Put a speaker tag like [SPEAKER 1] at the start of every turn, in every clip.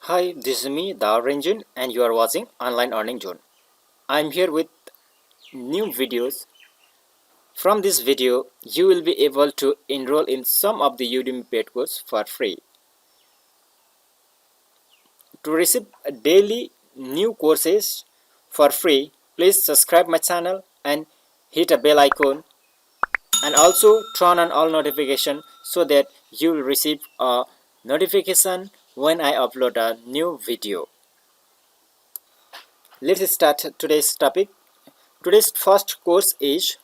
[SPEAKER 1] Hi, this is me, Dawa, and you are watching Online Earning Zone. I'm here with new videos. From this video, you will be able to enroll in some of the Udemy Paid courses for free. To receive daily new courses for free, please subscribe my channel and hit a bell icon, and also turn on all notification so that you will receive a notification when I upload a new video. Let's start today's topic. Today's first course is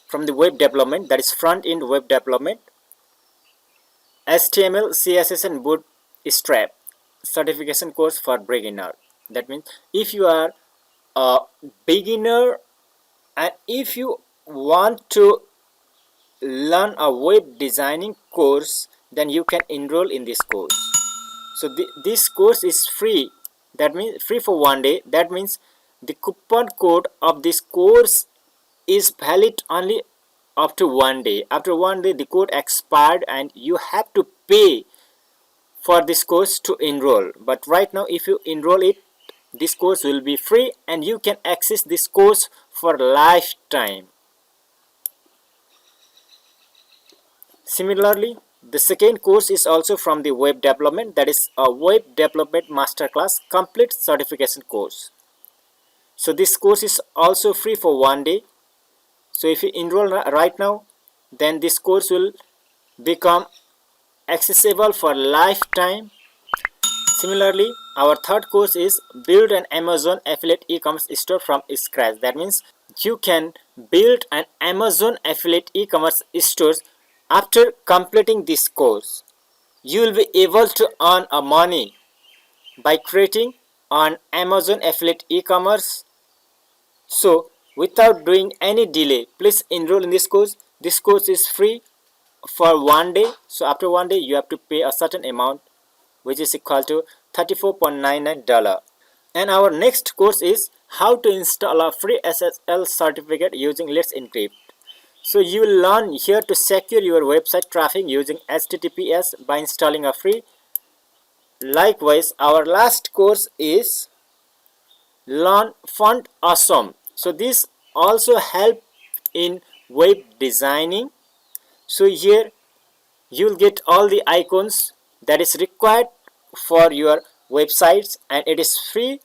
[SPEAKER 1] from the web development, that is front-end web development, HTML, CSS and Bootstrap certification course for beginner. That means if you are a beginner and if you want to learn a web designing course, then you can enroll in this course. So this course is free. That means free for 1 day. That means the coupon code of this course is valid only up to 1 day. After 1 day the code expired and you have to pay for this course to enroll. But right now if you enroll it, this course will be free and you can access this course for lifetime. Similarly, the second course is also from the web development, that is a web development masterclass complete certification course. So this course is also free for 1 day. So if you enroll right now, then this course will become accessible for lifetime. Similarly, our third course is build an Amazon affiliate e-commerce store from scratch. That means you can build an Amazon affiliate e-commerce stores. After completing this course, you will be able to earn money by creating an Amazon affiliate e-commerce. So without doing any delay, please enroll in this course. This course is free for 1 day. So after 1 day you have to pay a certain amount, which is equal to $34.99. And our next course is how to install a free SSL certificate using Let's Encrypt. So you will learn here to secure your website traffic using HTTPS by installing a free. Likewise, our last course is learn font awesome. So this also help in web designing. So here you will get all the icons that is required for your websites, and it is free,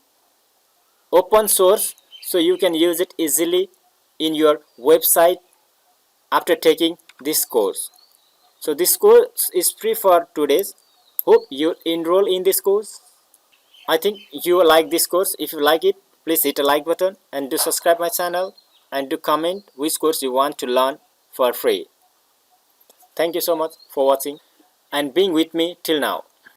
[SPEAKER 1] open source, so you can use it easily in your website after taking this course. So this course is free for 2 days. Hope you enroll in this course. I think you will like this course. If you like it, please hit a like button and do subscribe my channel and do comment which course you want to learn for free. Thank you so much for watching and being with me till now.